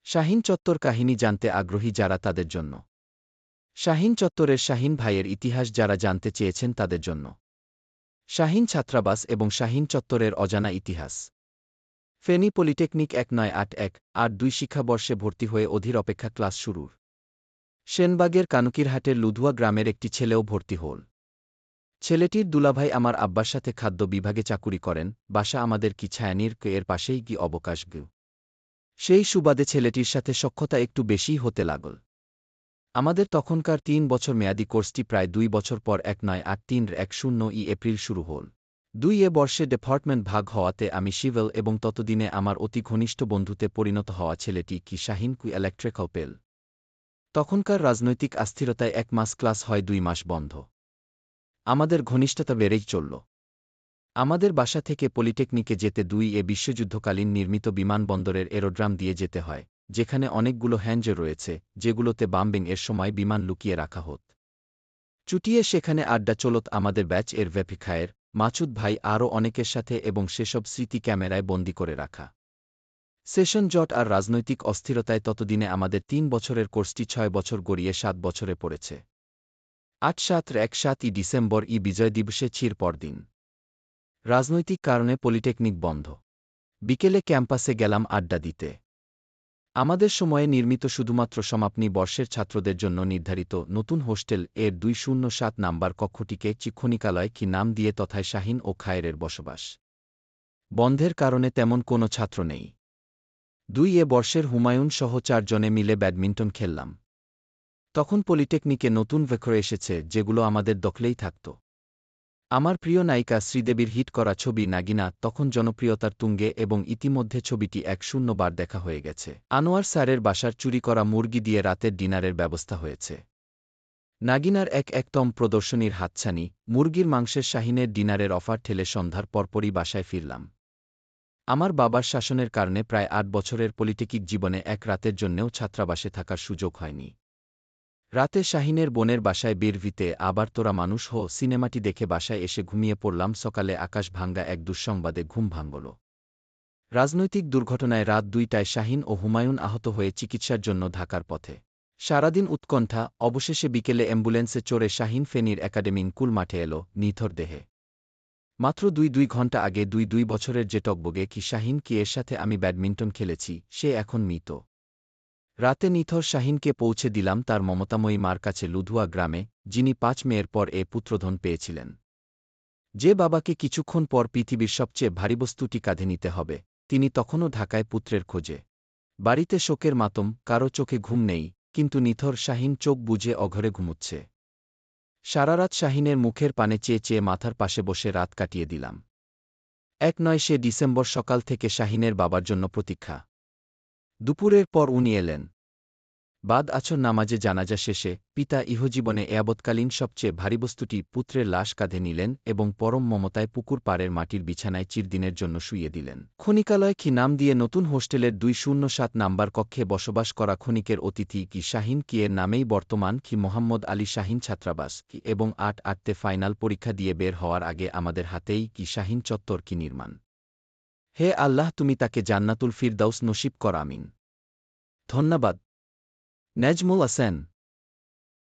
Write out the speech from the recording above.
শাহীন চত্বর কাহিনী জানতে আগ্রহী যারা তাদের জন্য। শাহীন চত্বরের শাহীন ভাইয়ের ইতিহাস যারা জানতে চেয়েছেন তাদের জন্য। শাহীন ছাত্রাবাস এবং শাহীন চত্বরের অজানা ইতিহাস। ফেনী পলিটেকনিক ১৯৮১-৮২ শিক্ষাবর্ষে ভর্তি হয়ে অধীর অপেক্ষা ক্লাস শুরুর। সেনবাগের কানুকিরহাটের লুধুয়া গ্রামের একটি ছেলেও ভর্তি হল। ছেলেটির দুলাভাই আমার আব্বার সাথে খাদ্য বিভাগে চাকুরি করেন, বাসা আমাদের কি ছায়ানীর এর পাশেই কি অবকাশ গু। সেই সুবাদে ছেলেটির সাথে সখ্যতা একটু বেশিই হতে লাগল। আমাদের তখনকার ৩ বছর মেয়াদী কোর্সটি প্রায় ২ বছর পর ১৯৮৩-১০ এপ্রিল শুরু হল। ২ বর্ষে ডিপার্টমেন্ট ভাগ হওয়াতে আমি সিভিল এবং ততদিনে আমার অতি ঘনিষ্ঠ বন্ধুতে পরিণত হওয়া ছেলেটি কি শাহীন ইলেকট্রিক্যাল পেল। তখনকার রাজনৈতিক অস্থিরতায় ১ মাস ক্লাস হয়, ২ মাস বন্ধ। আমাদের ঘনিষ্ঠতা বেড়েই চলল। আমাদের বাসা থেকে পলিটেকনিকে যেতে ২ বিশ্বযুদ্ধকালীন নির্মিত বিমানবন্দরের এরোড্রাম দিয়ে যেতে হয়, যেখানে অনেকগুলো হ্যাঞ্জে রয়েছে, যেগুলোতে বাম্বিং এর সময় বিমান লুকিয়ে রাখা হত। চুটিয়ে সেখানে আড্ডা চলত আমাদের ব্যাচ এর ভেপিখায়ের, মাচুদ ভাই আরও অনেকের সাথে এবং সেসব স্মৃতি ক্যামেরায় বন্দি করে রাখা। সেশন জট আর রাজনৈতিক অস্থিরতায় ততদিনে আমাদের ৩ বছরের কোর্সটি ৬ বছর গড়িয়ে ৭ বছরে পড়েছে। ৮-৭ ডিসেম্বর বিজয় দিবসে ছির পরদিন। রাজনৈতিক কারণে পলিটেকনিক বন্ধ। বিকেলে ক্যাম্পাসে গেলাম আড্ডা দিতে। আমাদের সময়ে নির্মিত শুধুমাত্র সমাপনী বর্ষের ছাত্রদের জন্য নির্ধারিত নতুন হোস্টেল এর ২০৭ নাম্বার কক্ষটিকে চিক্ষণিকালয় কি নাম দিয়ে তথায় শাহীন ও খায়েরের বসবাস। বন্ধের কারণে তেমন কোনো ছাত্র নেই। ২ বর্ষের হুমায়ুন সহ ৪ জনে মিলে ব্যাডমিন্টন খেললাম। তখন পলিটেকনিকে নতুন ভেক্টর এসেছে, যেগুলো আমাদের দখলেই থাকত। আমার প্রিয় নায়িকা শ্রীদেবীর হিট করা ছবি নাগিনা তখন জনপ্রিয়তার তুঙ্গে এবং ইতিমধ্যে ছবিটি ১০০ বার দেখা হয়ে গেছে। আনোয়ার স্যারের বাসার চুরি করা মুরগি দিয়ে রাতের ডিনারের ব্যবস্থা হয়েছে। নাগিনার একতম প্রদর্শনীর হাতছানি, মুরগির মাংসের শাহীনের ডিনারের অফার ঠেলে সন্ধ্যার পরপরই বাসায় ফিরলাম। আমার বাবার শাসনের কারণে প্রায় ৮ বছরের পলিটেকিক জীবনে এক রাতের জন্যেও ছাত্রাবাসে থাকার সুযোগ হয়নি। রাতে শাহীনের বোনের বাসায় বীরভিতে আবার তোরা মানুষ হো সিনেমাটি দেখে বাসায় এসে ঘুমিয়ে পড়লাম। সকালে আকাশ ভাঙ্গা এক দুঃসংবাদে ঘুম ভাঙল। রাজনৈতিক দুর্ঘটনায় রাত ২টায় শাহীন ও হুমায়ুন আহত হয়ে চিকিৎসার জন্য ঢাকার পথে। সারাদিন উৎকণ্ঠা, অবশেষে বিকেলে অ্যাম্বুলেন্সে চড়ে শাহীন ফেনীর একাডেমির কুল মাঠে এল নিথর দেহে। মাত্র ২ ঘণ্টা আগে ২ বছরের যে টকবগে কি শাহীন কি এর সাথে আমি ব্যাডমিন্টন খেলেছি, সে এখন মৃত। রাতে নিথর শাহীনকে পৌঁছে দিলাম তার মমতাময়ী মার কাছে লুধুয়া গ্রামে, যিনি ৫ মেয়ের পর পুত্রধন পেয়েছিলেন। যে বাবাকে কিছুক্ষণ পর পৃথিবীর সবচেয়ে ভারী বস্তুটি কাঁধে নিতে হবে, তিনি তখনও ঢাকায় পুত্রের খোঁজে। বাড়িতে শোকের মাতম, কারো চোখে ঘুম নেই, কিন্তু নিথর শাহীন চোখ বুজে অঘরে ঘুমুচ্ছে। সারারাত শাহীনের মুখের পানে চেয়ে চেয়ে মাথার পাশে বসে রাত কাটিয়ে দিলাম। ১ ডিসেম্বর সকাল থেকে শাহীনের বাবার জন্য প্রতীক্ষা। দুপুরের পর উনি এলেন। বাদ আছর নামাজে জানাজা শেষে পিতা ইহজীবনে এয়াবৎকালীন সবচেয়ে ভারী বস্তুটি পুত্রের লাশ কাঁধে নিলেন এবং পরম মমতায় পুকুর পাড়ের মাটির বিছানায় চিরদিনের জন্য শুইয়ে দিলেন। ক্ষণিকালয় কি নাম দিয়ে নতুন হোস্টেলের ২০৭ নাম্বার কক্ষে বসবাস করা ক্ষণিকের অতিথি কি শাহীন কি এর নামেই বর্তমান কি মোহাম্মদ আলী শাহীন ছাত্রাবাস কি এবং ৮-৮তে ফাইনাল পরীক্ষা দিয়ে বের হওয়ার আগে আমাদের হাতেই কি শাহীন চত্বর কি নির্মাণ। হে আল্লাহ, তুমি তাকে জান্নাতুল ফিরদাউস নসিব কর, আমিন। ধন্যবাদ। নেজমুল হাসান।